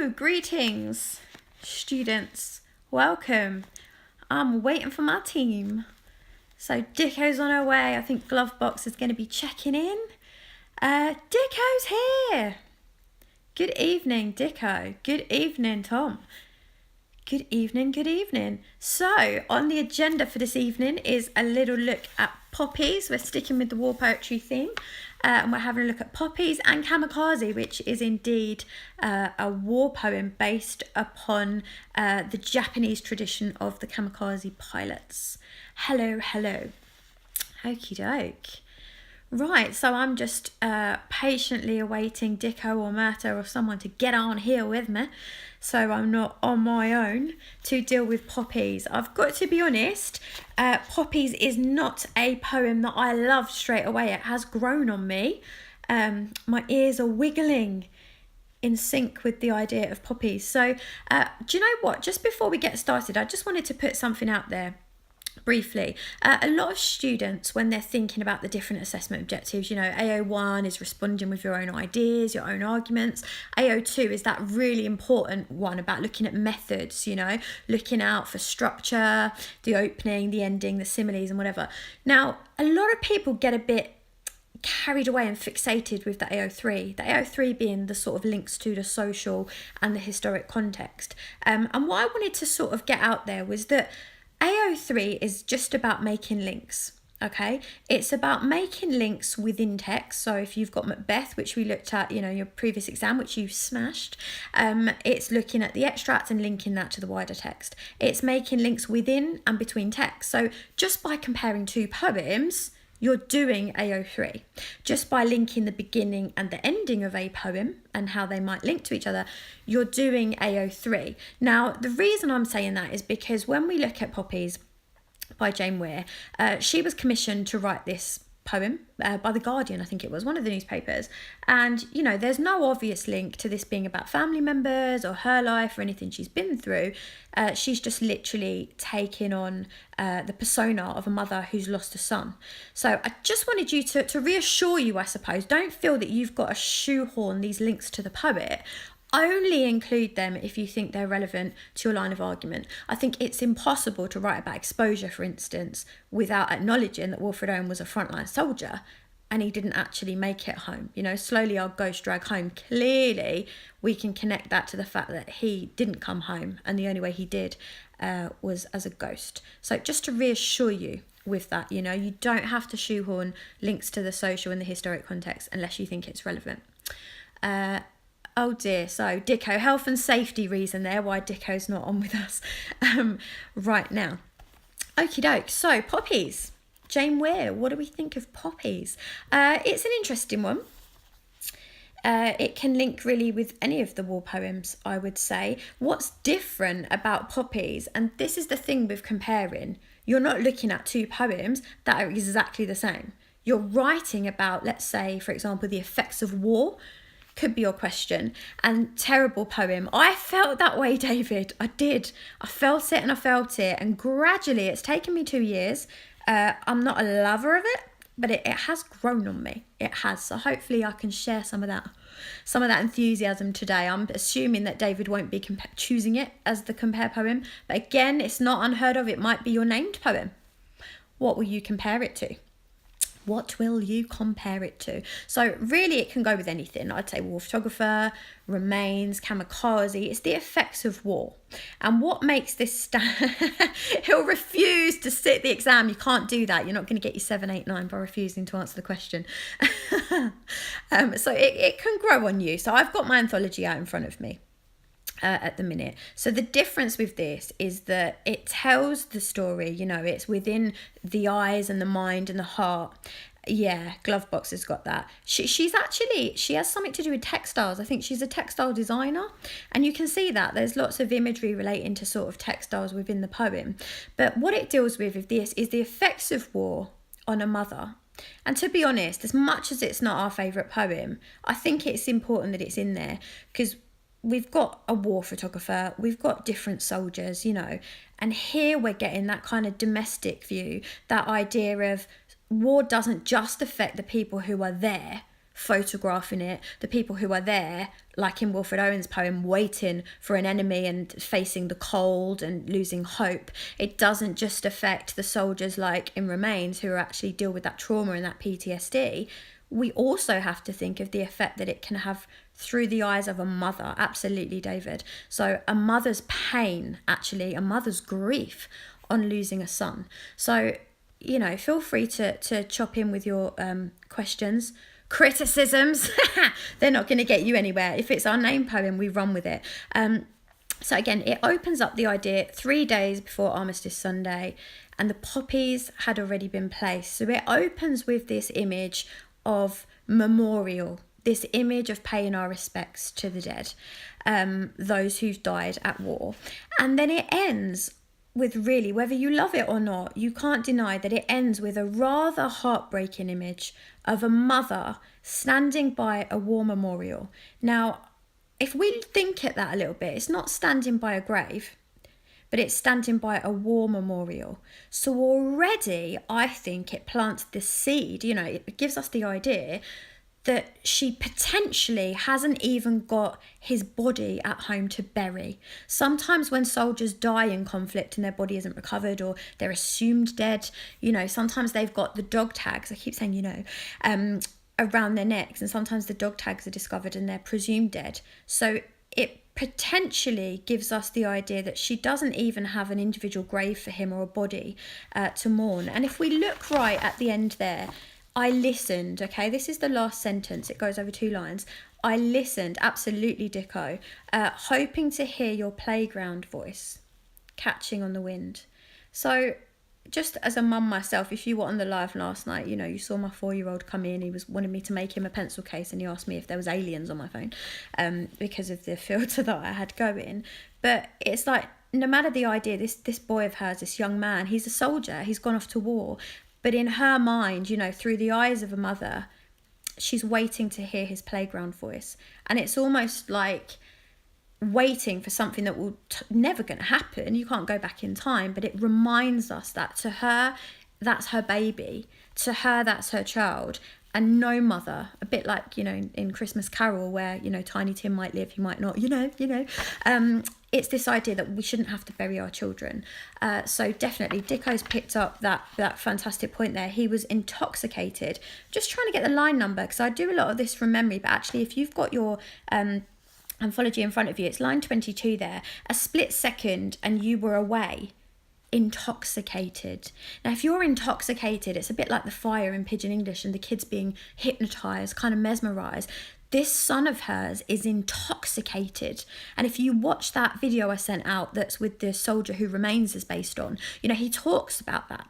Greetings, students. Welcome. I'm waiting for my team. So Dicko's on her way. I think Glovebox is going to be checking in. Dicko's here. Good evening, Dicko. Good evening, Tom. Good evening. So, on the agenda for this evening is a little look at Poppies. We're sticking with the war poetry theme. And we're having a look at Poppies and Kamikaze, which is indeed a war poem based upon the Japanese tradition of the kamikaze pilots. Hello. Okie doke. Right, so I'm just patiently awaiting Dicko or Murta or someone to get on here with me, so I'm not on my own to deal with Poppies. I've got to be honest, Poppies is not a poem that I loved straight away. It has grown on me. My ears are wiggling in sync with the idea of Poppies. So do you know what? Just before we get started, I just wanted to put something out there. Briefly, a lot of students, when they're thinking about the different assessment objectives, AO1 is responding with your own ideas, your own arguments. AO2 is that really important one about looking at methods, looking out for structure, the opening, the ending, the similes and whatever. Now, a lot of people get a bit carried away and fixated with the AO3, the AO3 being the sort of links to the social and the historic context. And what I wanted to sort of get out there was that AO3 is just about making links, okay? It's about making links within text. So if you've got Macbeth, which we looked at, your previous exam, which you smashed, it's looking at the extract and linking that to the wider text. It's making links within and between text. So just by comparing two poems, you're doing AO3. Just by linking the beginning and the ending of a poem and how they might link to each other, you're doing AO3. Now, the reason I'm saying that is because when we look at Poppies by Jane Weir, she was commissioned to write this poem by The Guardian, I think it was, one of the newspapers. And, there's no obvious link to this being about family members or her life or anything she's been through. She's just literally taking on the persona of a mother who's lost a son. So I just wanted you to reassure you, I suppose, don't feel that you've got to shoehorn these links to the poet. Only include them if you think they're relevant to your line of argument. I think it's impossible to write about exposure, for instance, without acknowledging that Wilfred Owen was a frontline soldier and he didn't actually make it home. Slowly our ghost drag home. Clearly, we can connect that to the fact that he didn't come home and the only way he did was as a ghost. So just to reassure you with that, you don't have to shoehorn links to the social and the historic context unless you think it's relevant. Oh dear, so Dicko, health and safety reason there why Dicko's not on with us right now. Okie doke, so Poppies, Jane Weir, what do we think of Poppies? It's an interesting one. It can link really with any of the war poems, I would say. What's different about Poppies, and this is the thing with comparing, you're not looking at two poems that are exactly the same. You're writing about, let's say, for example, the effects of war, could be your question. And terrible poem. I felt that way, David. I did. I felt it. And gradually, it's taken me 2 years. I'm not a lover of it, but it has grown on me. It has. So hopefully I can share some of that enthusiasm today. I'm assuming that David won't be choosing it as the compare poem. But again, it's not unheard of. It might be your named poem. What will you compare it to? What will you compare it to? So really it can go with anything. I'd say war photographer, remains, kamikaze. It's the effects of war. And what makes this he'll refuse to sit the exam. You can't do that. You're not going to get your 7, 8, 9 by refusing to answer the question. So it can grow on you. So I've got my anthology out in front of me. At the minute. So the difference with this is that it tells the story, it's within the eyes and the mind and the heart. Yeah, Glovebox has got that. She has something to do with textiles. I think she's a textile designer, and you can see that there's lots of imagery relating to sort of textiles within the poem. But what it deals with this is the effects of war on a mother. And to be honest, as much as it's not our favourite poem, I think it's important that it's in there because we've got a war photographer, we've got different soldiers, and here we're getting that kind of domestic view, that idea of war doesn't just affect the people who are there, photographing it, the people who are there, like in Wilfred Owen's poem, waiting for an enemy and facing the cold and losing hope. It doesn't just affect the soldiers like in Remains who actually deal with that trauma and that PTSD. We also have to think of the effect that it can have through the eyes of a mother. Absolutely, David. So a mother's pain, actually, a mother's grief on losing a son. So, you know, feel free to chop in with your questions, criticisms. They're not going to get you anywhere. If it's our name poem, we run with it. So again, it opens up the idea 3 days before Armistice Sunday, and the poppies had already been placed. So it opens with this image of memorial, this image of paying our respects to the dead, those who've died at war. And then it ends with, really, whether you love it or not, you can't deny that it ends with a rather heartbreaking image of a mother standing by a war memorial. Now, if we think at that a little bit, it's not standing by a grave, but it's standing by a war memorial. So already, I think it plants the seed, you know, it gives us the idea that she potentially hasn't even got his body at home to bury. Sometimes when soldiers die in conflict and their body isn't recovered or they're assumed dead, you know, sometimes they've got the dog tags, I keep saying, you know, around their necks, and sometimes the dog tags are discovered and they're presumed dead. So it potentially gives us the idea that she doesn't even have an individual grave for him or a body to mourn. And if we look right at the end there, I listened, okay, this is the last sentence, it goes over 2 lines. I listened, absolutely Dicko, hoping to hear your playground voice, catching on the wind. So just as a mum myself, if you were on the live last night, you know, you saw my 4-year-old come in, he wanted me to make him a pencil case, and he asked me if there was aliens on my phone because of the filter that I had going. But it's like, no matter the idea, this boy of hers, this young man, he's a soldier, he's gone off to war. But in her mind, you know, through the eyes of a mother, she's waiting to hear his playground voice. And it's almost like waiting for something that will never going to happen. You can't go back in time, but it reminds us that to her, that's her baby. To her, that's her child. And no mother, a bit like, you know, in Christmas Carol where, you know, Tiny Tim might live, he might not, you know. It's this idea that we shouldn't have to bury our children. So definitely, Dicko's picked up that fantastic point there. He was intoxicated. Just trying to get the line number, because I do a lot of this from memory, but actually if you've got your anthology in front of you, it's line 22 there. A split second and you were away. Intoxicated. Now, if you're intoxicated, it's a bit like the fire in Pidgin English and the kids being hypnotized, kind of mesmerized. This son of hers is intoxicated. And if you watch that video I sent out that's with the soldier who Remains is based on, you know, he talks about that.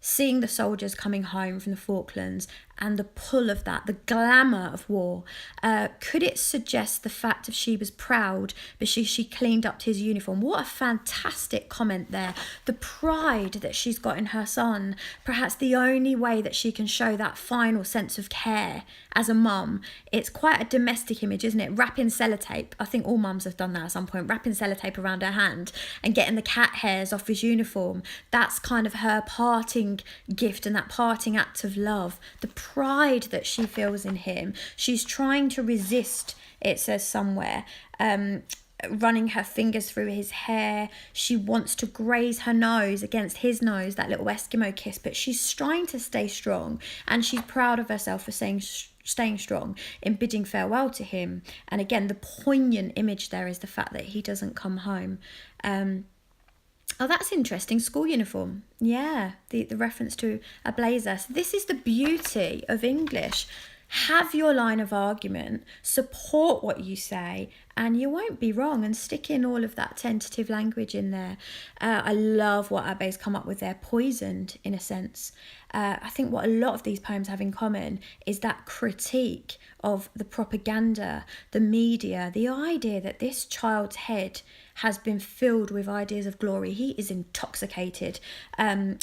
Seeing the soldiers coming home from the Falklands and the pull of that, the glamour of war. Could it suggest the fact that she was proud because she cleaned up his uniform? What a fantastic comment there. The pride that she's got in her son. Perhaps the only way that she can show that final sense of care as a mum. It's quite a domestic image, isn't it? Wrapping sellotape. I think all mums have done that at some point. Wrapping sellotape around her hand and getting the cat hairs off his uniform. That's kind of her parting gift and that parting act of love. The pride that she feels in him. She's trying to resist, it says somewhere, running her fingers through his hair. She wants to graze her nose against his nose, that little Eskimo kiss, but she's trying to stay strong, and she's proud of herself for staying strong in bidding farewell to him. And again, the poignant image there is the fact that he doesn't come home. Oh, that's interesting. School uniform. Yeah, the reference to a blazer. So this is the beauty of English. Have your line of argument, support what you say, and you won't be wrong, and stick in all of that tentative language in there. I love what Abe's come up with there, poisoned in a sense. I think what a lot of these poems have in common is that critique of the propaganda, the media, the idea that this child's head has been filled with ideas of glory. He is intoxicated. A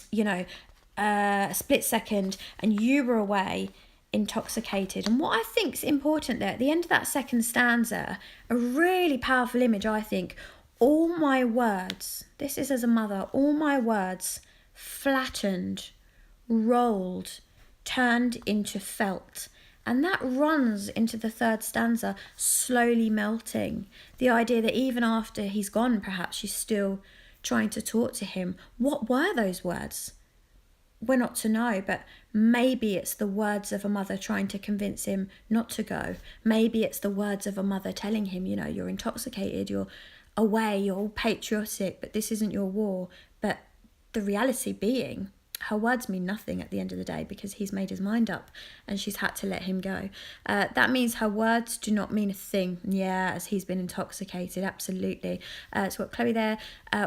split second and you were away, intoxicated. And what I think is important there, at the end of that second stanza, a really powerful image, I think. All my words, this is as a mother, all my words flattened, rolled, turned into felt, And that runs into the third stanza, slowly melting. The idea that even after he's gone, perhaps she's still trying to talk to him. What were those words? We're not to know, but maybe it's the words of a mother trying to convince him not to go. Maybe it's the words of a mother telling him, you're intoxicated, you're away, you're all patriotic, but this isn't your war. But the reality being, her words mean nothing at the end of the day because he's made his mind up and she's had to let him go. That means her words do not mean a thing. Yeah, as he's been intoxicated, absolutely. So what Chloe there,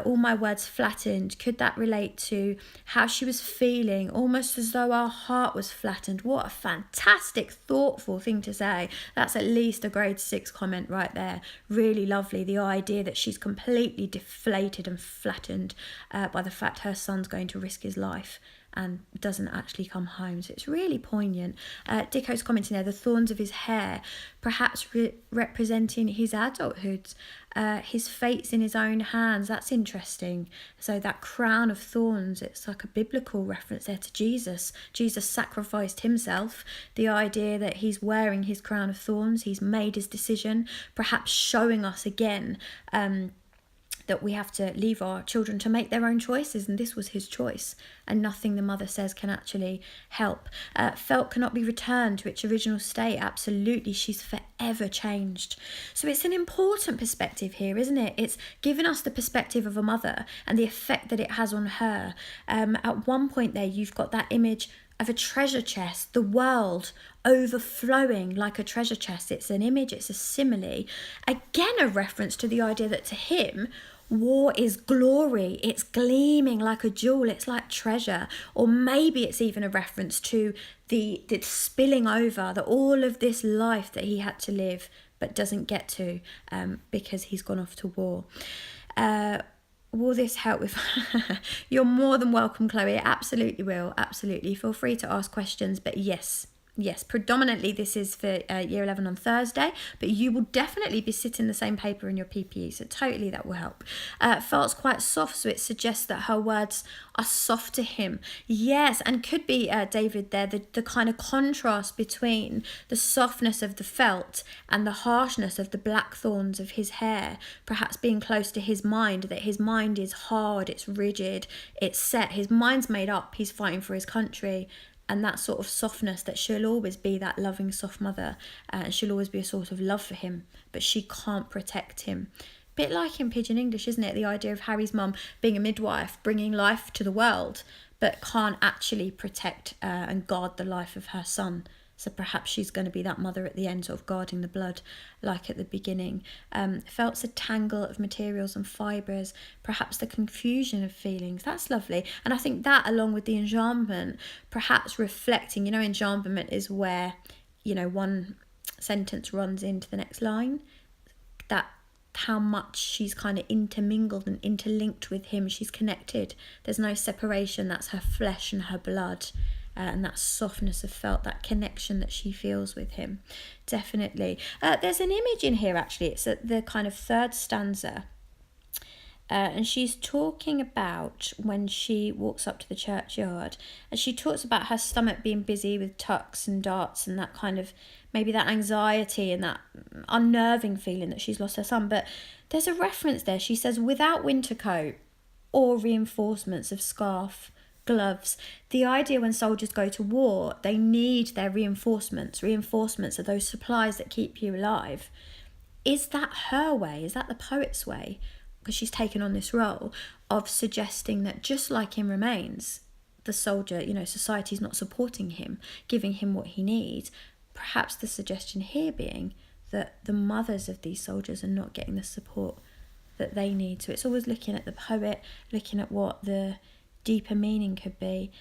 all my words flattened. Could that relate to how she was feeling, almost as though our heart was flattened? What a fantastic, thoughtful thing to say. That's at least a grade 6 comment right there. Really lovely. The idea that she's completely deflated and flattened by the fact her son's going to risk his life and doesn't actually come home. So it's really poignant. Dicko's commenting there, the thorns of his hair, perhaps representing his adulthood, his fate's in his own hands. That's interesting. So that crown of thorns, it's like a biblical reference there to Jesus. Jesus sacrificed himself. The idea that he's wearing his crown of thorns, he's made his decision, perhaps showing us again that we have to leave our children to make their own choices, and this was his choice, and nothing the mother says can actually help. Felt cannot be returned to its original state. Absolutely, she's forever changed. So it's an important perspective here, isn't it? It's given us the perspective of a mother and the effect that it has on her. At one point there, you've got that image of a treasure chest, the world overflowing like a treasure chest. It's an image, it's a simile. Again, a reference to the idea that to him, war is glory, it's gleaming like a jewel, it's like treasure. Or maybe it's even a reference to the spilling over, that all of this life that he had to live but doesn't get to because he's gone off to war. Will this help with... You're more than welcome, Chloe. It absolutely will. Absolutely. Feel free to ask questions. But yes, predominantly this is for year 11 on Thursday, but you will definitely be sitting the same paper in your PPE, so totally that will help. Felt quite soft, so it suggests that her words are soft to him. Yes, and could be, David, there, the kind of contrast between the softness of the felt and the harshness of the black thorns of his hair, perhaps being close to his mind, that his mind is hard, it's rigid, it's set, his mind's made up, he's fighting for his country. And that sort of softness, that she'll always be that loving, soft mother, and she'll always be a sort of love for him, but she can't protect him. Bit like in Pidgin English, isn't it? The idea of Harry's mum being a midwife, bringing life to the world, but can't actually protect and guard the life of her son. So perhaps she's going to be that mother at the end, sort of guarding the blood, like at the beginning. Felt's a tangle of materials and fibres, perhaps the confusion of feelings. That's lovely. And I think that, along with the enjambment, perhaps reflecting, enjambment is where, one sentence runs into the next line. That how much she's kind of intermingled and interlinked with him. She's connected. There's no separation. That's her flesh and her blood. And that softness of felt, that connection that she feels with him. Definitely. There's an image in here, actually. It's at the kind of third stanza. And she's talking about when she walks up to the churchyard. And she talks about her stomach being busy with tucks and darts and that kind of, maybe that anxiety and that unnerving feeling that she's lost her son. But there's a reference there. She says, without winter coat or reinforcements of scarf, gloves. The idea when soldiers go to war, they need their reinforcements. Reinforcements are those supplies that keep you alive. Is that her way? Is that the poet's way? Because she's taken on this role of suggesting that just like in Remains, the soldier, society's not supporting him, giving him what he needs. Perhaps the suggestion here being that the mothers of these soldiers are not getting the support that they need. So it's always looking at the poet, looking at what the deeper meaning could be.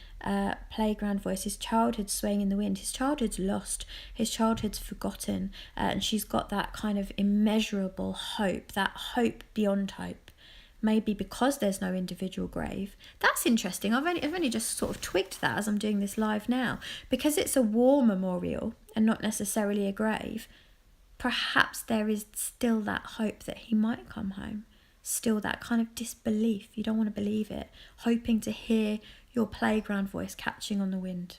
Playground voice, his childhood swaying in the wind, his childhood's lost, his childhood's forgotten, and she's got that kind of immeasurable hope, that hope beyond hope, maybe because there's no individual grave. That's interesting. I've only just sort of twigged that as I'm doing this live now, because it's a war memorial and not necessarily a grave. Perhaps there is still that hope that he might come home. Still that kind of disbelief, you don't want to believe it, hoping to hear your playground voice catching on the wind.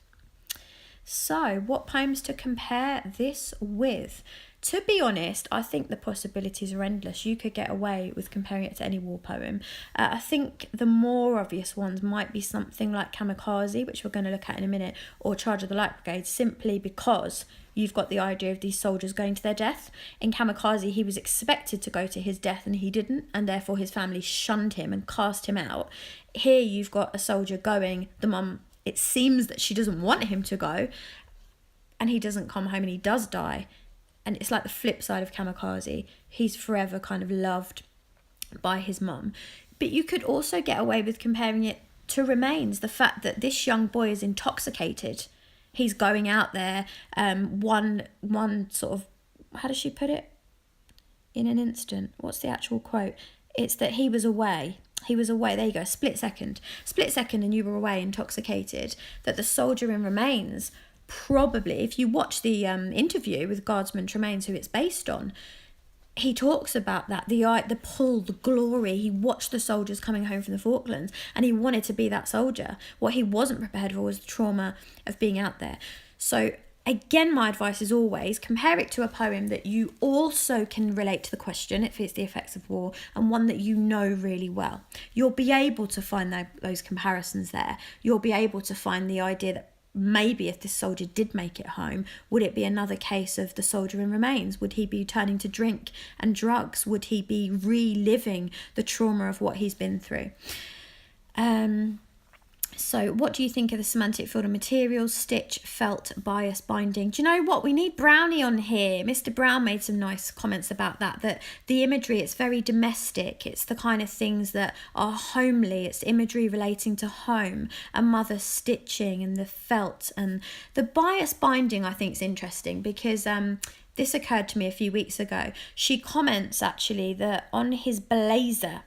So, what poems to compare this with? To be honest, I think the possibilities are endless. You could get away with comparing it to any war poem. I think the more obvious ones might be something like Kamikaze, which we're going to look at in a minute, or Charge of the Light Brigade, simply because you've got the idea of these soldiers going to their death. In Kamikaze, he was expected to go to his death and he didn't, and therefore his family shunned him and cast him out. Here you've got a soldier going, the mum, it seems that she doesn't want him to go, and he doesn't come home and he does die. And it's like the flip side of Kamikaze. He's forever kind of loved by his mum. But you could also get away with comparing it to Remains. The fact that this young boy is intoxicated. He's going out there, one sort of, how does she put it? In an instant. What's the actual quote? It's that he was away. He was away, there you go, split second and you were away intoxicated. That the soldier in Remains, probably, if you watch the interview with Guardsman Tremaines, who it's based on, he talks about that, the pull, the glory. He watched the soldiers coming home from the Falklands and he wanted to be that soldier. What he wasn't prepared for was the trauma of being out there. So again, my advice is always compare it to a poem that you also can relate to the question, if it's the effects of war, and one that you know really well. You'll be able to find those comparisons there. You'll be able to find the idea that maybe if this soldier did make it home, would it be another case of the soldier in Remains? Would he be turning to drink and drugs? Would he be reliving the trauma of what he's been through? So what do you think of the semantic field of materials, stitch, felt, bias, binding? Do you know what? We need Brownie on here. Mr. Brown made some nice comments about that the imagery, it's very domestic. It's the kind of things that are homely. It's imagery relating to home, a mother stitching, and the felt. And the bias binding, I think, is interesting because this occurred to me a few weeks ago. She comments actually that on his blazer,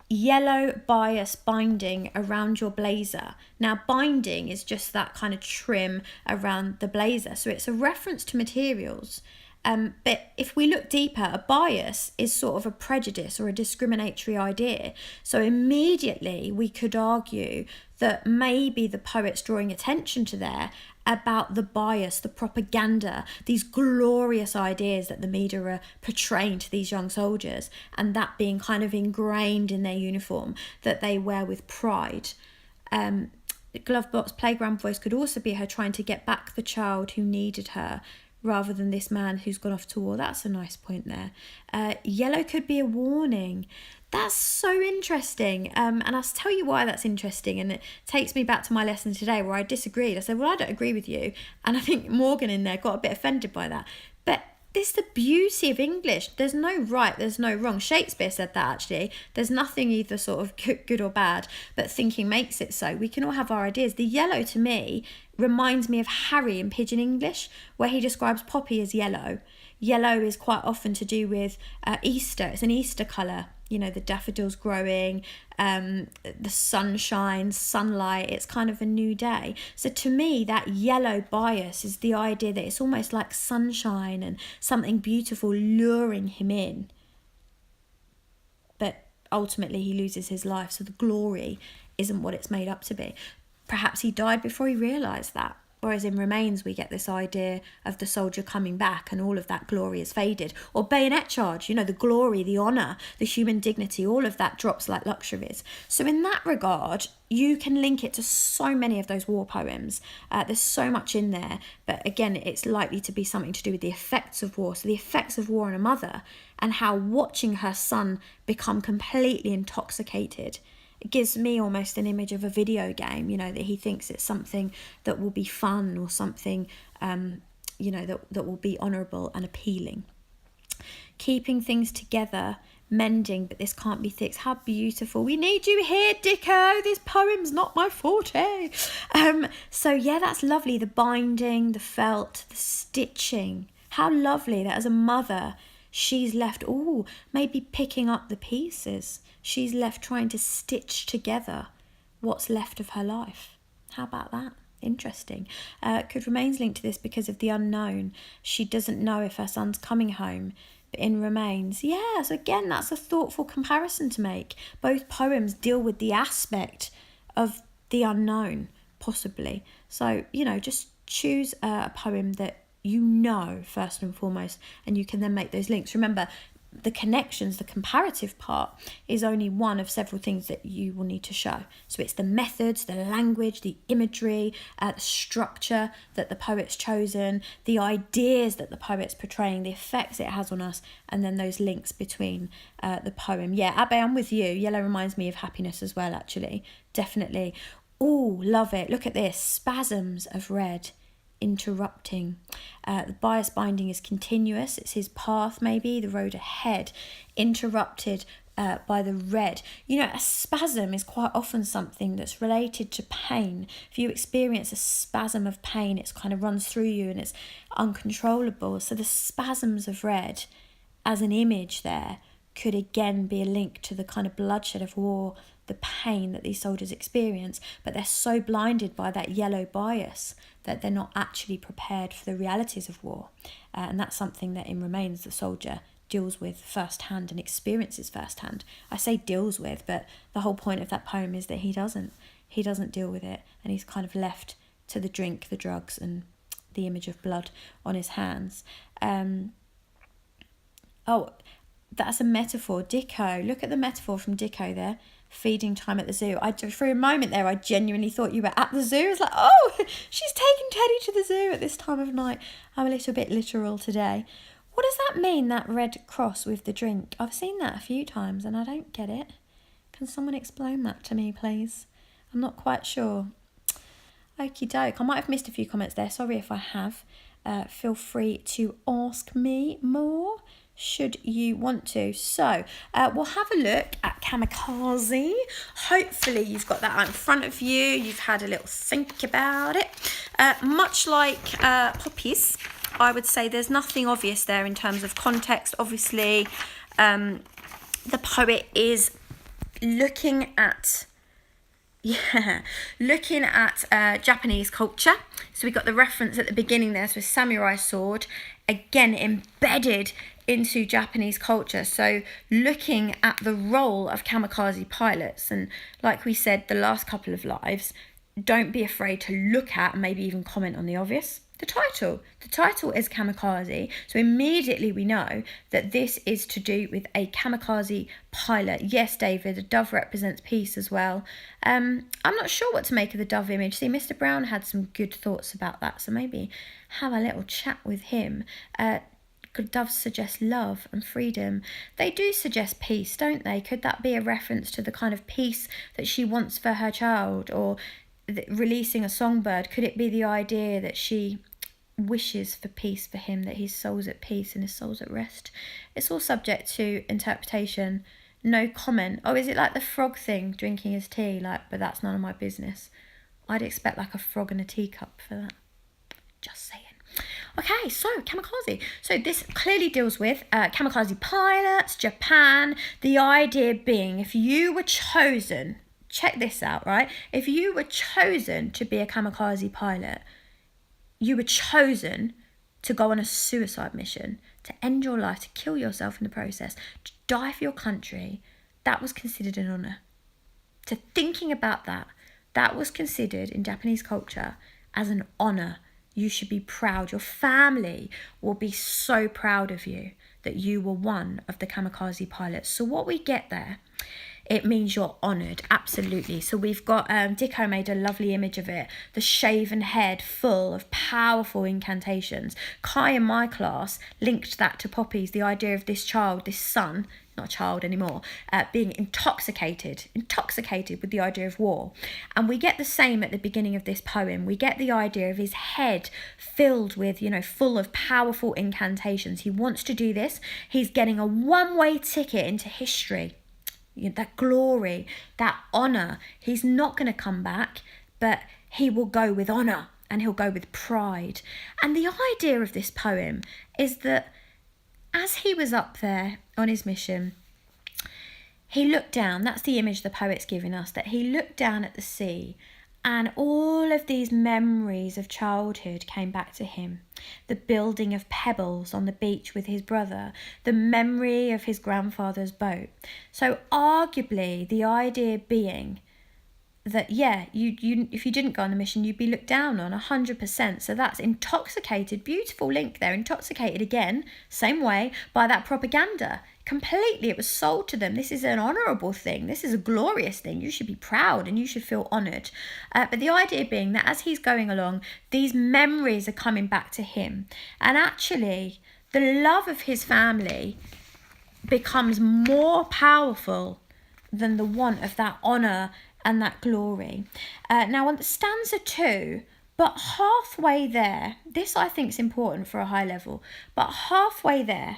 yellow bias binding around your blazer. Now, binding is just that kind of trim around the blazer. So it's a reference to materials. But if we look deeper, a bias is sort of a prejudice or a discriminatory idea. So immediately we could argue that maybe the poet's drawing attention to there about the bias, the propaganda, these glorious ideas that the media are portraying to these young soldiers, and that being kind of ingrained in their uniform that they wear with pride. Glovebox Playground Voice could also be her trying to get back the child who needed her, rather than this man who's gone off to war. That's a nice point there. Yellow could be a warning. That's so interesting. And I'll tell you why that's interesting. And it takes me back to my lesson today where I disagreed. I said, well, I don't agree with you. And I think Morgan in there got a bit offended by that. But this is the beauty of English. There's no right, there's no wrong. Shakespeare said that actually. There's nothing either sort of good or bad, but thinking makes it so. We can all have our ideas. The yellow to me reminds me of Harry in Pidgin English, where he describes Poppy as yellow. Yellow is quite often to do with Easter. It's an Easter colour. You know, the daffodils growing, the sunshine, sunlight. It's kind of a new day. So to me, that yellow bias is the idea that it's almost like sunshine and something beautiful luring him in. But ultimately he loses his life, so the glory isn't what it's made up to be. Perhaps he died before he realised that. Whereas in Remains, we get this idea of the soldier coming back and all of that glory is faded. Or Bayonet Charge, you know, the glory, the honour, the human dignity, all of that drops like luxuries. So in that regard, you can link it to so many of those war poems. There's so much in there. But again, it's likely to be something to do with the effects of war. So the effects of war on a mother and how watching her son become completely intoxicated. It gives me almost an image of a video game, you know, that he thinks it's something that will be fun or something, you know, that will be honourable and appealing. Keeping things together, mending, but this can't be fixed. How beautiful. We need you here, Dicko. This poem's not my forte. So yeah, that's lovely. The binding, the felt, the stitching. How lovely that as a mother, she's left, maybe picking up the pieces. She's left trying to stitch together what's left of her life. How about that? Interesting. Could Remains link to this because of the unknown? She doesn't know if her son's coming home. But in Remains, yeah, so again, that's a thoughtful comparison to make. Both poems deal with the aspect of the unknown, possibly. So, you know, just choose a poem that you know first and foremost, and you can then make those links. Remember, the connections, the comparative part, is only one of several things that you will need to show. So it's the methods, the language, the imagery, the structure that the poet's chosen, the ideas that the poet's portraying, the effects it has on us, and then those links between the poem. Yeah, Abe, I'm with you. Yellow reminds me of happiness as well, actually. Definitely. Oh, love it. Look at this. Spasms of red. Interrupting. The bias binding is continuous. It's his path, maybe the road ahead, interrupted by the red. You know, a spasm is quite often something that's related to pain. If you experience a spasm of pain, it kind of runs through you and it's uncontrollable. So the spasms of red as an image there could again be a link to the kind of bloodshed of war, the pain that these soldiers experience, but they're so blinded by that yellow bias that they're not actually prepared for the realities of war. And that's something that in Remains the soldier deals with firsthand and experiences firsthand. I say deals with, but the whole point of that poem is that he doesn't deal with it, and he's kind of left to the drink, the drugs, and the image of blood on his hands. Oh, that's a metaphor. Dicko, look at the metaphor from Dicko there. Feeding time at the zoo. For a moment there, I genuinely thought you were at the zoo. I was like, oh, she's taking Teddy to the zoo at this time of night. I'm a little bit literal today. What does that mean, that red cross with the drink? I've seen that a few times and I don't get it. Can someone explain that to me, please? I'm not quite sure. Okie doke. I might have missed a few comments there. Sorry if I have. Feel free to ask me more should you want to. So we'll have a look at Kamikaze. Hopefully you've got that out in front of you. You've had a little think about it. Much like Poppies, I would say there's nothing obvious there in terms of context. Obviously, the poet is looking at Japanese culture. So we got the reference at the beginning there, so a samurai sword, again embedded into Japanese culture. So looking at the role of kamikaze pilots, and like we said the last couple of lives, don't be afraid to look at and maybe even comment on the obvious. The title is Kamikaze, so immediately we know that this is to do with a kamikaze pilot. Yes, David, a dove represents peace as well. I'm not sure what to make of the dove image. See, Mr. Brown had some good thoughts about that, so maybe have a little chat with him. Could doves suggest love and freedom? They do suggest peace, don't they? Could that be a reference to the kind of peace that she wants for her child, or releasing a songbird? Could it be the idea that she wishes for peace for him, that his soul's at peace and his soul's at rest? It's all subject to interpretation. No comment. Oh, is it like the frog thing, drinking his tea? But that's none of my business. I'd expect like a frog in a teacup for that. Just saying. Okay, so Kamikaze. So this clearly deals with kamikaze pilots, Japan. The idea being, if you were chosen, check this out, right? If you were chosen to be a kamikaze pilot, you were chosen to go on a suicide mission, to end your life, to kill yourself in the process, to die for your country, that was considered an honour. To thinking about that, that was considered in Japanese culture as an honour. You should be proud. Your family will be so proud of you that you were one of the kamikaze pilots. So what we get there, it means you're honoured, absolutely. So we've got, Dicko made a lovely image of it, the shaven head full of powerful incantations. Kai in my class linked that to Poppies, the idea of this child, this son, not a child anymore, being intoxicated with the idea of war. And we get the same at the beginning of this poem. We get the idea of his head filled with, full of powerful incantations. He wants to do this. He's getting a one-way ticket into history. That glory, that honour. He's not going to come back, but he will go with honour and he'll go with pride. And the idea of this poem is that as he was up there on his mission, he looked down. That's the image the poet's giving us, that he looked down at the sea and all of these memories of childhood came back to him. The building of pebbles on the beach with his brother, the memory of his grandfather's boat. So arguably the idea being that, yeah, you if you didn't go on the mission, you'd be looked down on 100%. So that's intoxicated, beautiful link there, intoxicated again, same way, by that propaganda. Completely, it was sold to them. This is an honourable thing. This is a glorious thing. You should be proud and you should feel honoured. But the idea being that as he's going along, these memories are coming back to him. And actually, the love of his family becomes more powerful than the want of that honour and that glory. Now on stanza 2, but halfway there, this I think is important for a high level, but halfway there,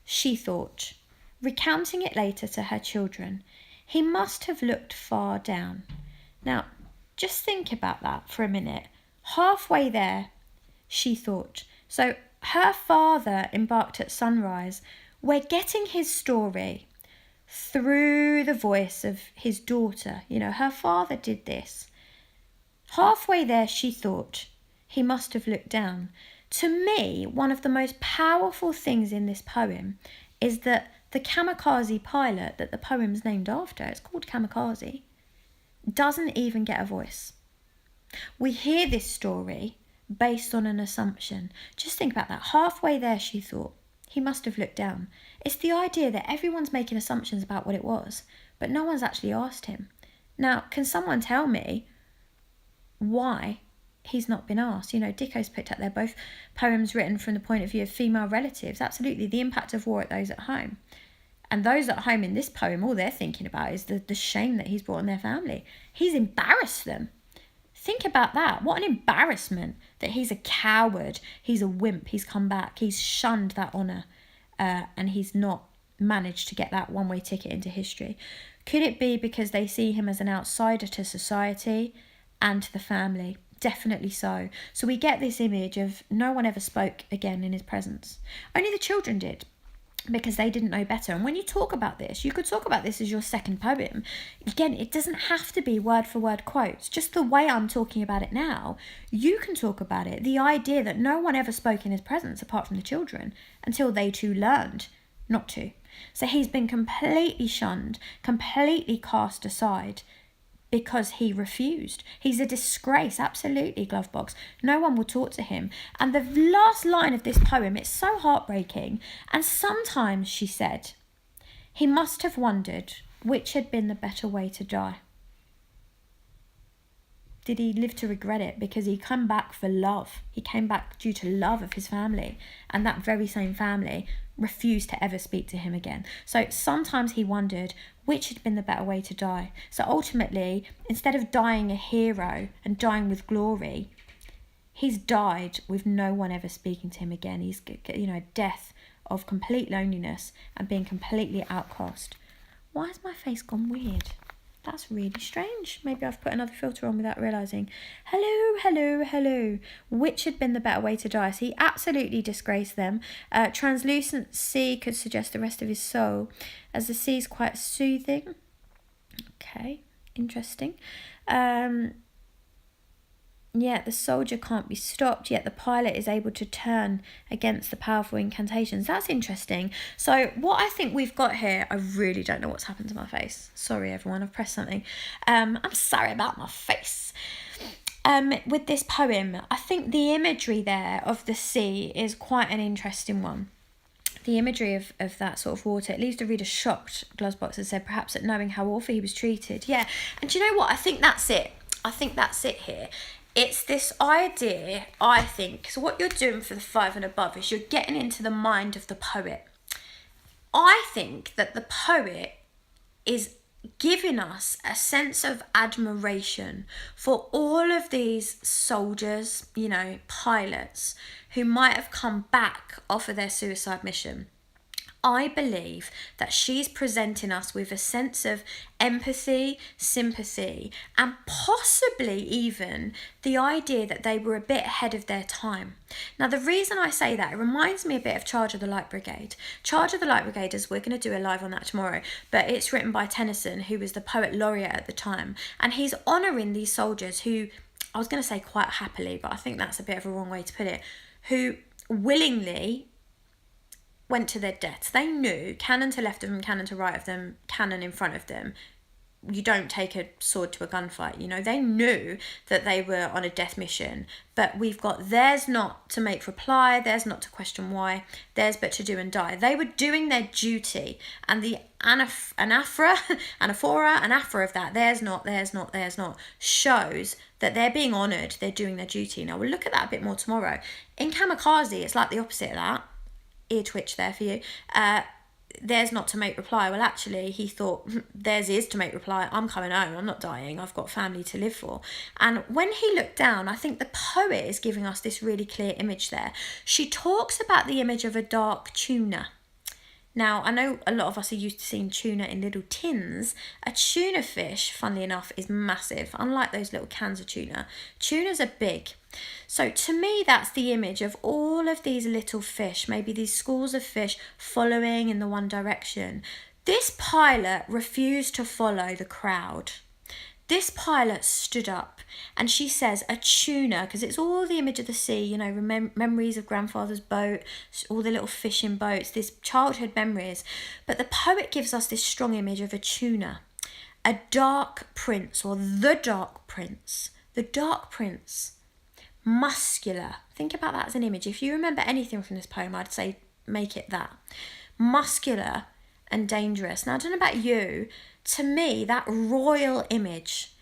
she thought, recounting it later to her children, he must have looked far down. Now, just think about that for a minute. Halfway there, she thought. So her father embarked at sunrise. We're getting his story through the voice of his daughter. You know, her father did this. Halfway there, she thought, he must have looked down. To me, one of the most powerful things in this poem is that the kamikaze pilot that the poem's named after, it's called Kamikaze, doesn't even get a voice. We hear this story based on an assumption. Just think about that. Halfway there, she thought, he must have looked down. It's the idea that everyone's making assumptions about what it was, but no one's actually asked him. Now, can someone tell me why he's not been asked? You know, Dicko's put out there both poems written from the point of view of female relatives. Absolutely, the impact of war at those at home. And those at home in this poem, all they're thinking about is the shame that he's brought on their family. He's embarrassed them. Think about that. What an embarrassment that he's a coward, he's a wimp, he's come back, he's shunned that honour, and he's not managed to get that one-way ticket into history. Could it be because they see him as an outsider to society and to the family? Definitely so. So we get this image of no one ever spoke again in his presence. Only the children did, because they didn't know better. And when you talk about this, you could talk about this as your second poem. Again, it doesn't have to be word for word quotes. Just the way I'm talking about it now, you can talk about it. The idea that no one ever spoke in his presence apart from the children until they too learned not to. So he's been completely shunned, completely cast aside, because he refused. He's a disgrace, absolutely, Glovebox. No one will talk to him. And the last line of this poem, it's so heartbreaking. And sometimes, she said, he must have wondered which had been the better way to die. Did he live to regret it? Because he came back for love. He came back due to love of his family. And that very same family refused to ever speak to him again. So sometimes he wondered which had been the better way to die. So ultimately, instead of dying a hero and dying with glory, he's died with no one ever speaking to him again. He's, you know, a death of complete loneliness and being completely outcast. Why has my face gone weird? That's really strange. Maybe I've put another filter on without realising. Hello, hello, hello. Which had been the better way to die? So he absolutely disgraced them. Translucent sea could suggest the rest of his soul, as the sea is quite soothing. Okay, interesting. Yet the soldier can't be stopped, yet the pilot is able to turn against the powerful incantations. That's interesting. So what I think we've got here, I really don't know what's happened to my face. Sorry, everyone, I've pressed something. I'm sorry about my face. With this poem, I think the imagery there of the sea is quite an interesting one. The imagery of that sort of water, it leaves the reader shocked, Glovebox has said, perhaps at knowing how awful he was treated. Yeah, and do you know what? I think that's it. I think that's it here. It's this idea, I think, so what you're doing for the 5 and above is you're getting into the mind of the poet. I think that the poet is giving us a sense of admiration for all of these soldiers, you know, pilots, who might have come back off of their suicide mission. I believe that she's presenting us with a sense of empathy, sympathy, and possibly even the idea that they were a bit ahead of their time. Now, the reason I say that, it reminds me a bit of Charge of the Light Brigade. Charge of the Light Brigade, as we're going to do a live on that tomorrow, but it's written by Tennyson, who was the poet laureate at the time, and he's honouring these soldiers who, I was going to say quite happily, but I think that's a bit of a wrong way to put it, who willingly went to their deaths. They knew, cannon to left of them, cannon to right of them, cannon in front of them, you don't take a sword to a gunfight. You know, they knew that they were on a death mission, but we've got theirs not to make reply, theirs not to question why, theirs but to do and die. They were doing their duty, and the anaphora of that, theirs not, shows that they're being honoured, they're doing their duty. Now, we'll look at that a bit more tomorrow. In Kamikaze, it's like the opposite of that. Ear twitch there for you. Theirs not to make reply. Well, actually, he thought theirs is to make reply. I'm coming home. I'm not dying. I've got family to live for. And when he looked down, I think the poet is giving us this really clear image there. She talks about the image of a dark tuna. Now, I know a lot of us are used to seeing tuna in little tins. A tuna fish, funnily enough, is massive. Unlike those little cans of tuna, tunas are big. So to me, that's the image of all of these little fish, maybe these schools of fish following in the one direction. This pilot refused to follow the crowd. This pilot stood up, and she says a tuna, because it's all the image of the sea, you know, memories of grandfather's boat, all the little fishing boats, this childhood memories. But the poet gives us this strong image of a tuna, a dark prince, or the dark prince, muscular. Think about that as an image. If you remember anything from this poem, I'd say make it that. Muscular and dangerous. Now, I don't know about you, to me, that royal image,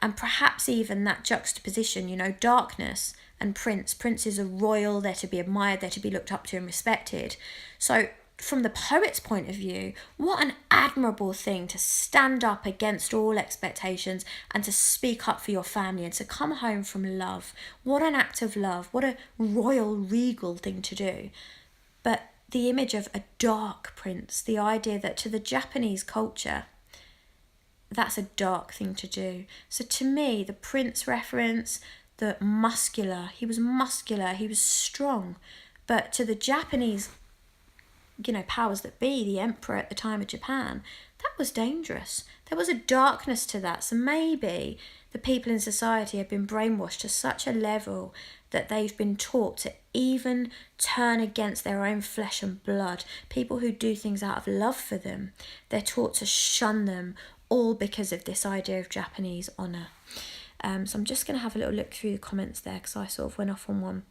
and perhaps even that juxtaposition, you know, darkness and prince. Princes are royal, they're to be admired, they're to be looked up to and respected. So from the poet's point of view, what an admirable thing to stand up against all expectations and to speak up for your family and to come home from love. What an act of love. What a royal, regal thing to do. But the image of a dark prince, the idea that to the Japanese culture, that's a dark thing to do. So to me, the prince reference, the muscular, he was strong. But to the Japanese, you know, powers that be, the emperor at the time of Japan, that was dangerous. There was a darkness to that. So maybe the people in society have been brainwashed to such a level that they've been taught to even turn against their own flesh and blood. People who do things out of love for them, they're taught to shun them, all because of this idea of Japanese honour. So I'm just going to have a little look through the comments there, because I sort of went off on one.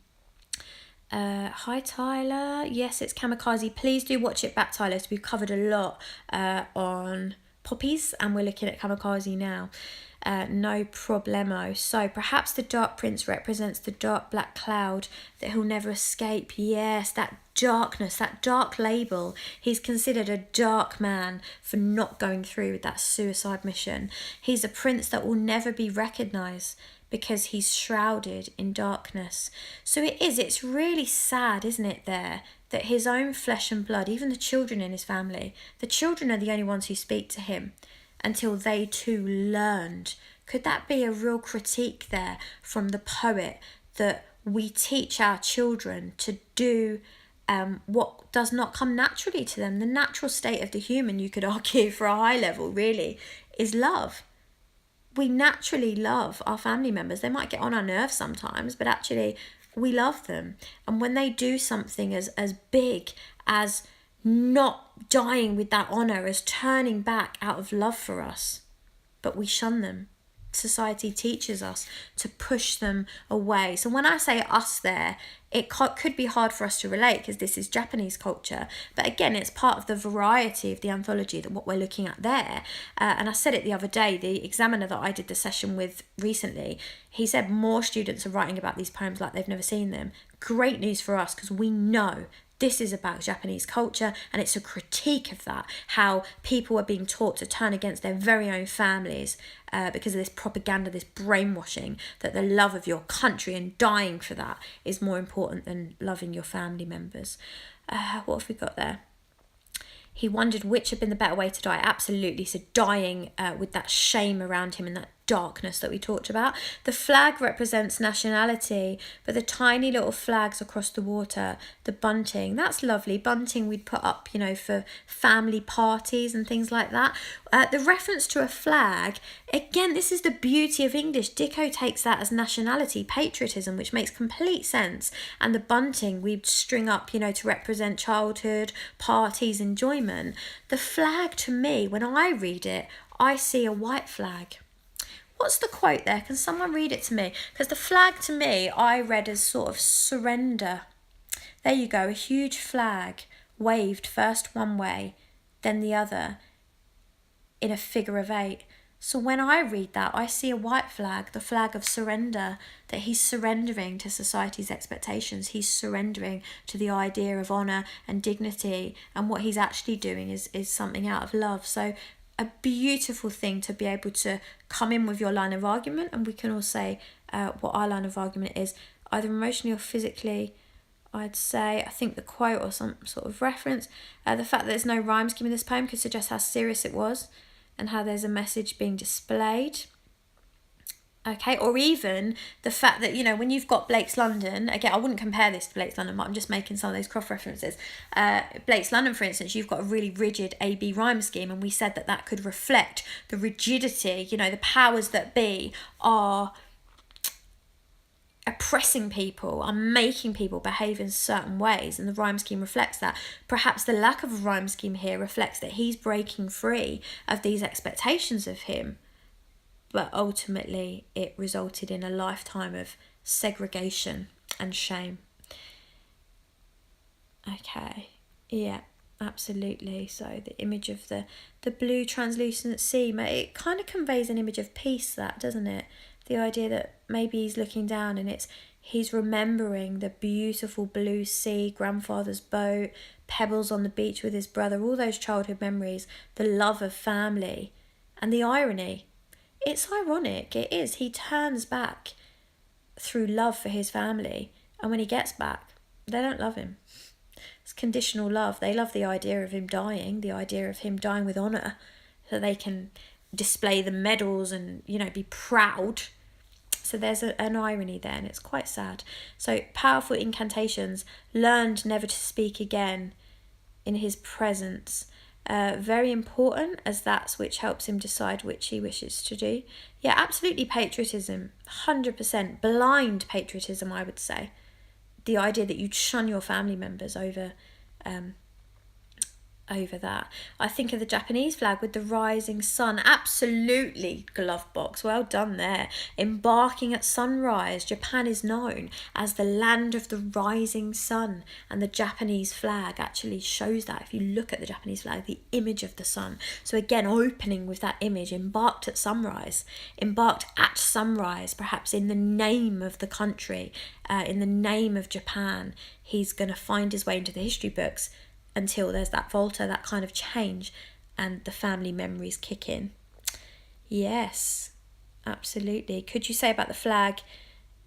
Hi Tyler, yes, it's Kamikaze. Please do watch it back, Tyler. So we've covered a lot on Poppies, and we're looking at Kamikaze now. No problemo. So perhaps the dark prince represents the dark black cloud that he'll never escape. Yes, that darkness, that dark label. He's considered a dark man for not going through with that suicide mission. He's a prince that will never be recognised because he's shrouded in darkness. So it's really sad, isn't it, there, that his own flesh and blood, even the children in his family, the children are the only ones who speak to him until they too learned. Could that be a real critique there from the poet, that we teach our children to do what does not come naturally to them? The natural state of the human, you could argue for a high level really, is love. We naturally love our family members. They might get on our nerves sometimes, but actually we love them. And when they do something as big as not dying with that honour, as turning back out of love for us, but we shun them. Society teaches us to push them away. So when I say us there, it could be hard for us to relate because this is Japanese culture. But again, it's part of the variety of the anthology, that what we're looking at there. And I said it the other day, the examiner that I did the session with recently, he said more students are writing about these poems like they've never seen them. Great news for us, because we know this is about Japanese culture, and it's a critique of that, how people are being taught to turn against their very own families because of this propaganda, this brainwashing, that the love of your country and dying for that is more important than loving your family members. What have we got there? He wondered which had been the better way to die. Absolutely. So dying with that shame around him and that darkness that we talked about. The flag represents nationality, but the tiny little flags across the water, the bunting, that's lovely. Bunting we'd put up, you know, for family parties and things like that. The reference to a flag, again, this is the beauty of English. Dicko takes that as nationality, patriotism, which makes complete sense. And the bunting we'd string up, you know, to represent childhood, parties, enjoyment. The flag, to me, when I read it, I see a white flag. What's the quote there? Can someone read it to me? Because the flag to me, I read as sort of surrender. There you go, a huge flag waved first one way, then the other in a figure of 8. So when I read that, I see a white flag, the flag of surrender, that he's surrendering to society's expectations. He's surrendering to the idea of honour and dignity, and what he's actually doing is something out of love. So a beautiful thing to be able to come in with your line of argument, and we can all say what our line of argument is, either emotionally or physically. I'd say, I think the quote or some sort of reference, the fact that there's no rhyme scheme in this poem could suggest how serious it was and how there's a message being displayed. Okay, or even the fact that, you know, when you've got Blake's London, again, I wouldn't compare this to Blake's London, but I'm just making some of those cross references. Blake's London, for instance, you've got a really rigid A-B rhyme scheme, and we said that that could reflect the rigidity, you know, the powers that be are oppressing people, are making people behave in certain ways, and the rhyme scheme reflects that. Perhaps the lack of a rhyme scheme here reflects that he's breaking free of these expectations of him, but ultimately it resulted in a lifetime of segregation and shame. Okay, yeah, absolutely. So the image of the blue translucent sea, it kind of conveys an image of peace, that, doesn't it? The idea that maybe he's looking down and he's remembering the beautiful blue sea, grandfather's boat, pebbles on the beach with his brother, all those childhood memories, the love of family, and the irony. It's ironic, it is. He turns back through love for his family, and when he gets back, they don't love him. It's conditional love. They love the idea of him dying, the idea of him dying with honour, so they can display the medals and, you know, be proud. So there's an irony there, and it's quite sad. So powerful incantations, learned never to speak again in his presence. Very important, as that's which helps him decide which he wishes to do. Yeah, absolutely patriotism, 100%. Blind patriotism, I would say. The idea that you'd shun your family members over that. I think of the Japanese flag with the rising sun. Absolutely, glove box. Well done there. Embarking at sunrise. Japan is known as the land of the rising sun, and the Japanese flag actually shows that. If you look at the Japanese flag, the image of the sun. So again, opening with that image, embarked at sunrise. Embarked at sunrise, perhaps in the name of the country, in the name of Japan. He's going to find his way into the history books until there's that volta, that kind of change, and the family memories kick in. Yes, absolutely. Could you say about the flag,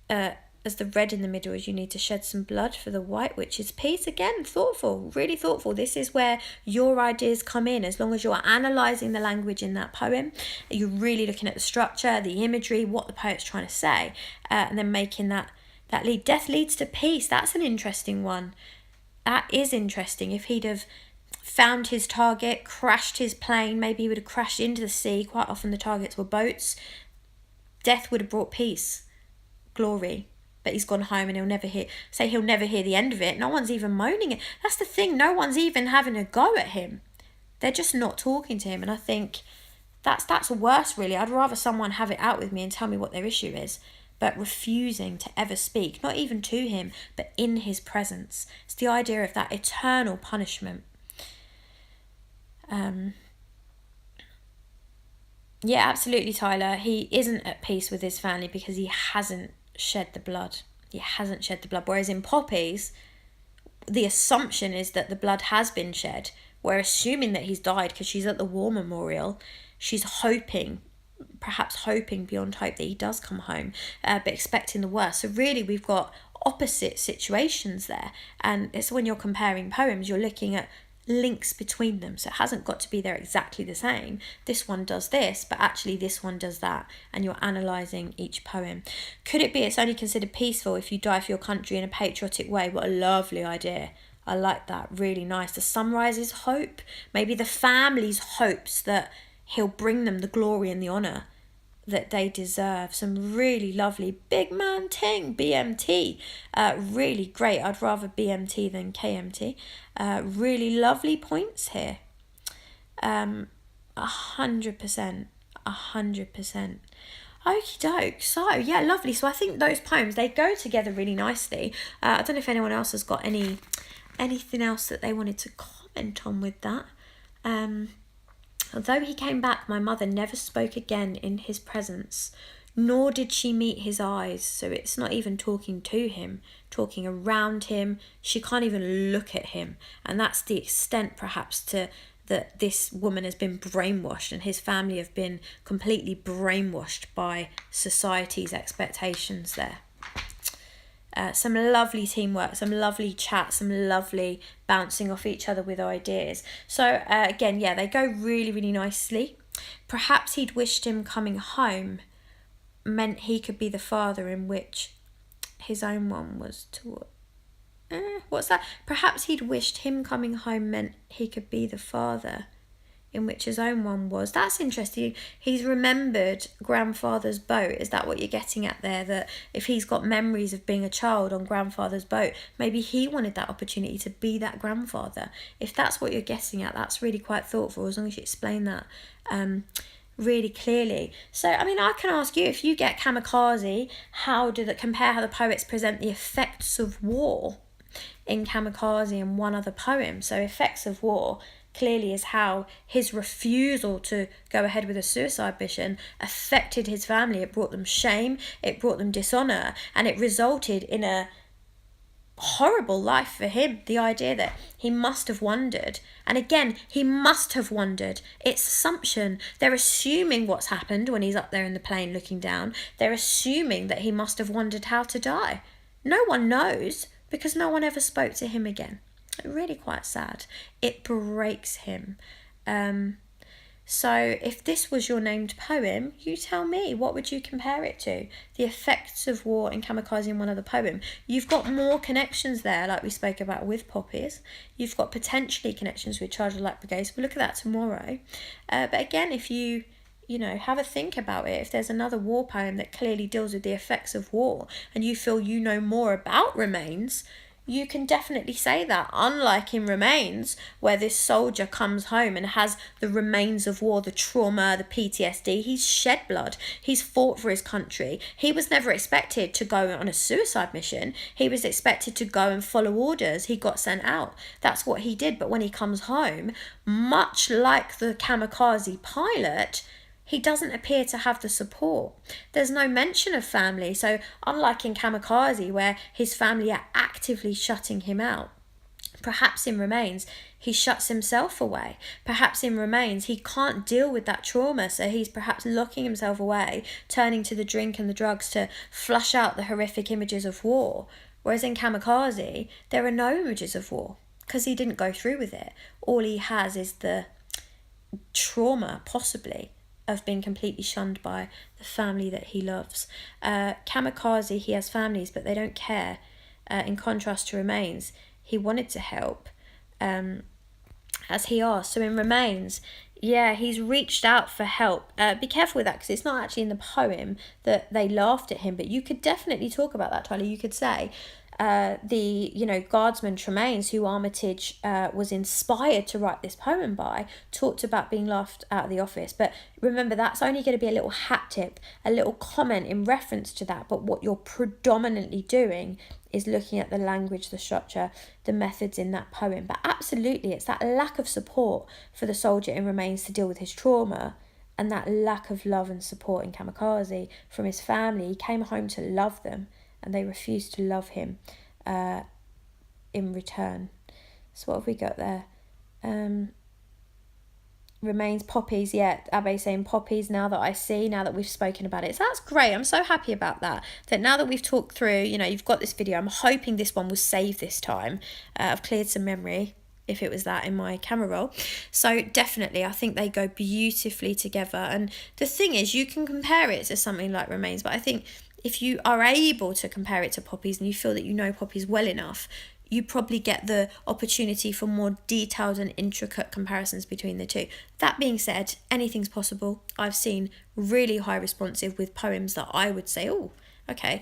as the red in the middle is you need to shed some blood for the white, which is peace? Again, thoughtful, really thoughtful. This is where your ideas come in. As long as you're analysing the language in that poem, you're really looking at the structure, the imagery, what the poet's trying to say, and then making that lead. Death leads to peace. That's an interesting one. That is interesting. If he'd have found his target, crashed his plane, maybe he would have crashed into the sea. Quite often the targets were boats. Death would have brought peace, glory. But he's gone home and he'll never hear the end of it. No one's even moaning it. That's the thing. No one's even having a go at him. They're just not talking to him. And I think that's worse, really. I'd rather someone have it out with me and tell me what their issue is, but refusing to ever speak, not even to him, but in his presence. It's the idea of that eternal punishment. Yeah, absolutely, Tyler. He isn't at peace with his family because he hasn't shed the blood. He hasn't shed the blood. Whereas in Poppies, the assumption is that the blood has been shed. We're assuming that he's died because she's at the war memorial. She's hoping, perhaps hoping beyond hope, that he does come home, but expecting the worst. So really we've got opposite situations there, and it's when you're comparing poems, you're looking at links between them. So it hasn't got to be they're exactly the same. This one does this, but actually this one does that, and you're analysing each poem. Could it be it's only considered peaceful if you die for your country in a patriotic way? What a lovely idea. I like that. Really nice. The sunrise is hope. Maybe the family's hopes that he'll bring them the glory and the honour that they deserve. Some really lovely big man ting, BMT. Really great. I'd rather BMT than KMT. Really lovely points here. 100%. 100%. Okie doke. So, yeah, lovely. So I think those poems, they go together really nicely. I don't know if anyone else has got anything else that they wanted to comment on with that. Although he came back, my mother never spoke again in his presence, nor did she meet his eyes. So it's not even talking to him, talking around him. She can't even look at him. And that's the extent, perhaps, to that this woman has been brainwashed, and his family have been completely brainwashed by society's expectations there. Some lovely teamwork, some lovely chat, some lovely bouncing off each other with ideas. So again, yeah, they go really, really nicely. Perhaps he'd wished him coming home meant he could be the father in which his own one was to... what's that? Perhaps he'd wished him coming home meant he could be the father in which his own one was. That's interesting. He's remembered grandfather's boat. Is that what you're getting at there? That if he's got memories of being a child on grandfather's boat, maybe he wanted that opportunity to be that grandfather. If that's what you're getting at, that's really quite thoughtful, as long as you explain that really clearly. So, I mean, I can ask you, if you get Kamikaze, compare how the poets present the effects of war in Kamikaze and one other poem. So effects of war clearly is how his refusal to go ahead with a suicide mission affected his family. It brought them shame, it brought them dishonour, and it resulted in a horrible life for him. The idea that he must have wondered, and again, he must have wondered. It's assumption. They're assuming what's happened when he's up there in the plane looking down. They're assuming that he must have wondered how to die. No one knows, because no one ever spoke to him again. Really quite sad. It breaks him. So if this was your named poem, you tell me, what would you compare it to? The effects of war in Kamikaze in one other poem. You've got more connections there, like we spoke about with Poppies. You've got potentially connections with Charge of Light Brigade. So we'll look at that tomorrow. But again, if you have a think about it. If there's another war poem that clearly deals with the effects of war and you feel you know more about Remains, you can definitely say that. Unlike in Remains, where this soldier comes home and has the remains of war, the trauma, the PTSD, he's shed blood. He's fought for his country. He was never expected to go on a suicide mission. He was expected to go and follow orders. He got sent out. That's what he did. But when he comes home, much like the Kamikaze pilot, he doesn't appear to have the support. There's no mention of family. So unlike in Kamikaze, where his family are actively shutting him out, perhaps in Remains, he shuts himself away. Perhaps in Remains, he can't deal with that trauma, so he's perhaps locking himself away, turning to the drink and the drugs to flush out the horrific images of war. Whereas in Kamikaze, there are no images of war, because he didn't go through with it. All he has is the trauma, possibly, of being completely shunned by the family that he loves. Kamikaze, he has families, but they don't care. In contrast to Remains, he wanted to help, as he asked. So in Remains, yeah, he's reached out for help. Be careful with that, because it's not actually in the poem that they laughed at him, but you could definitely talk about that, Tyler. You could say, the guardsman Tremaines, who Armitage was inspired to write this poem by, talked about being laughed out of the office. But remember, that's only going to be a little hat tip, a little comment in reference to that. But what you're predominantly doing is looking at the language, the structure, the methods in that poem. But absolutely, it's that lack of support for the soldier in Remains to deal with his trauma, and that lack of love and support in Kamikaze from his family. He came home to love them, and they refused to love him in return. So what have we got there? Remains, Poppies. Yeah, Abe saying Poppies, now that I see, now that we've spoken about it. So that's great. I'm so happy about that. That now that we've talked through, you've got this video. I'm hoping this one was saved this time. I've cleared some memory, if it was that, in my camera roll. So definitely, I think they go beautifully together. And the thing is, you can compare it to something like Remains, but I think if you are able to compare it to Poppies and you feel that you know Poppies well enough, you probably get the opportunity for more detailed and intricate comparisons between the two. That being said, anything's possible. I've seen really high responsive with poems that I would say, oh, okay.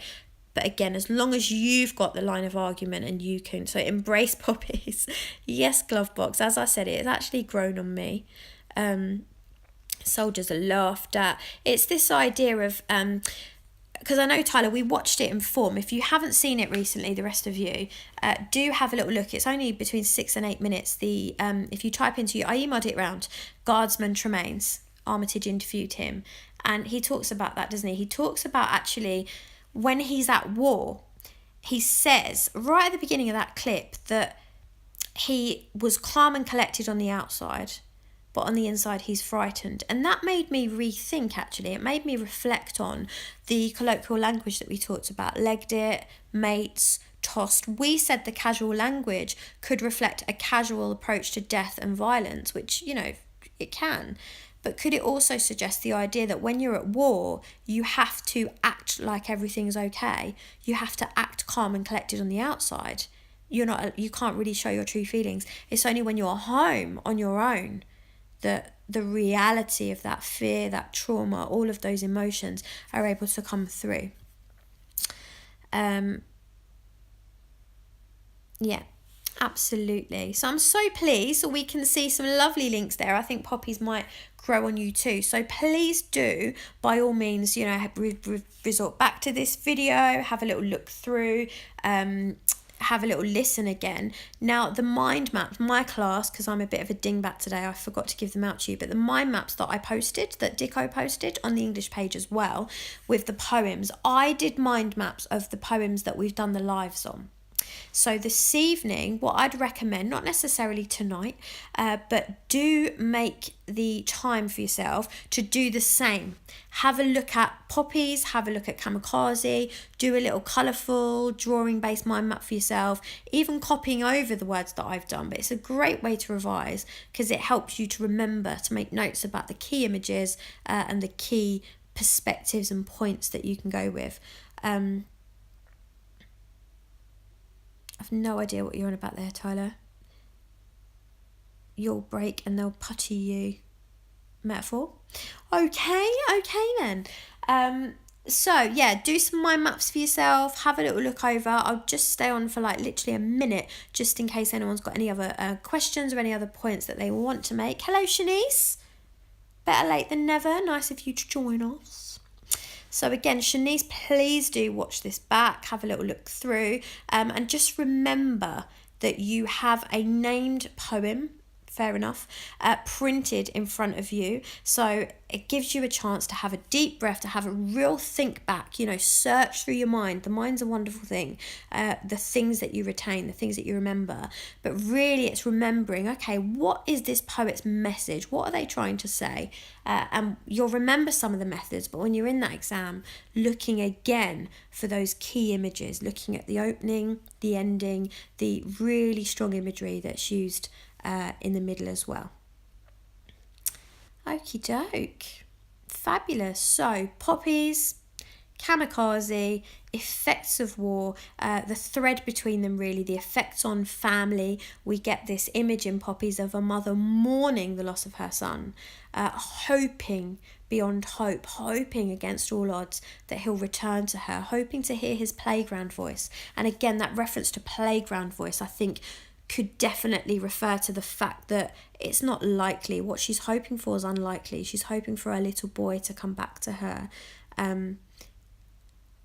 But again, as long as you've got the line of argument and you can, so embrace Poppies. Yes, Glovebox, as I said, it has actually grown on me. soldiers are laughed at. It's this idea of because I know, Tyler, we watched it in Form. If you haven't seen it recently, the rest of you, do have a little look. It's only between 6 and 8 minutes. The if you type into, I emailed it round, Guardsman Tremaines, Armitage interviewed him, and he talks about that, doesn't he? He talks about actually when he's at war, he says right at the beginning of that clip that he was calm and collected on the outside, but on the inside he's frightened. And that made me rethink, actually. It made me reflect on the colloquial language that we talked about. Legged it, mates, tossed. We said the casual language could reflect a casual approach to death and violence, which, you know, it can. But could it also suggest the idea that when you're at war, you have to act like everything's okay? You have to act calm and collected on the outside. You can't really show your true feelings. It's only when you're home on your own that the reality of that fear, that trauma, all of those emotions are able to come through. Yeah, absolutely. So I'm so pleased. So we can see some lovely links there. I think Poppies might grow on you too. So please do, by all means, you know, resort back to this video, have a little look through, have a little listen again. Now, the mind maps, my class, because I'm a bit of a dingbat today, I forgot to give them out to you, but the mind maps that I posted, that Dicko posted on the English page as well, with the poems, I did mind maps of the poems that we've done the lives on. So this evening, what I'd recommend, not necessarily tonight, but do make the time for yourself to do the same. Have a look at Poppies, have a look at Kamikaze, do a little colourful drawing-based mind map for yourself, even copying over the words that I've done. But it's a great way to revise because it helps you to remember, to make notes about the key images and the key perspectives and points that you can go with. I've no idea what you're on about there, Tyler. You'll break and they'll putty you. Metaphor? Okay then. So yeah, do some mind maps for yourself. Have a little look over. I'll just stay on for like literally a minute, just in case anyone's got any other questions or any other points that they want to make. Hello, Shanice. Better late than never. Nice of you to join us. So again, Shanice, please do watch this back, have a little look through, and just remember that you have a named poem, fair enough, printed in front of you. So it gives you a chance to have a deep breath, to have a real think back, you know, search through your mind. The mind's a wonderful thing. The things that you retain, the things that you remember. But really it's remembering, okay, what is this poet's message? What are they trying to say? And you'll remember some of the methods, but when you're in that exam, looking again for those key images, looking at the opening, the ending, the really strong imagery that's used in the middle as well. Okie doke. Fabulous. So, Poppies, Kamikaze, effects of war, the thread between them really, the effects on family. We get this image in Poppies of a mother mourning the loss of her son, hoping beyond hope, hoping against all odds that he'll return to her, hoping to hear his playground voice. And again, that reference to playground voice, I think, could definitely refer to the fact that it's not likely. What she's hoping for is unlikely. She's hoping for her little boy to come back to her.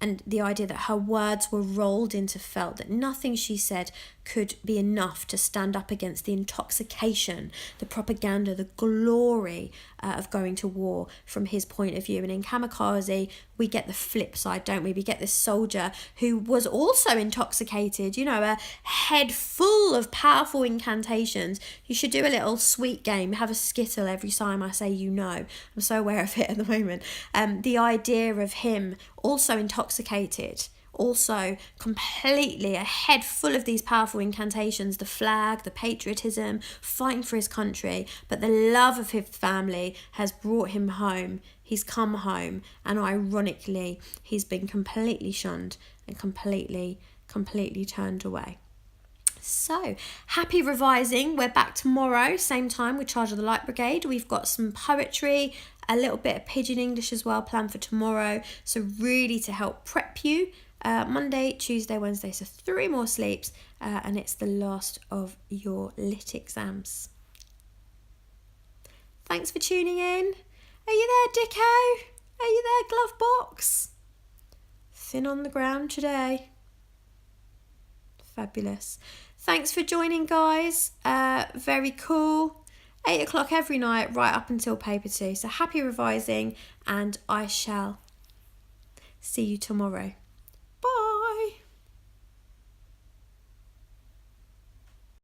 And the idea that her words were rolled into felt, that nothing she said could be enough to stand up against the intoxication, the propaganda, the glory of going to war from his point of view. And in Kamikaze, we get the flip side, don't we? We get this soldier who was also intoxicated, you know, a head full of powerful incantations. You should do a little sweet game, have a skittle every time I say you know. I'm so aware of it at the moment. The idea of him also intoxicated, also completely a head full of these powerful incantations, the flag, the patriotism, fighting for his country, but the love of his family has brought him home. He's come home, and ironically, he's been completely shunned and completely turned away. So, happy revising. We're back tomorrow, same time with Charge of the Light Brigade. We've got some poetry, a little bit of Pidgin English as well planned for tomorrow. So really to help prep you. Monday, Tuesday, Wednesday, so 3 more sleeps, and it's the last of your lit exams. Thanks for tuning in. Are you there, Dicko? Are you there, glove box? Thin on the ground today. Fabulous. Thanks for joining, guys. Very cool. 8 o'clock every night, right up until paper 2. So happy revising, and I shall see you tomorrow.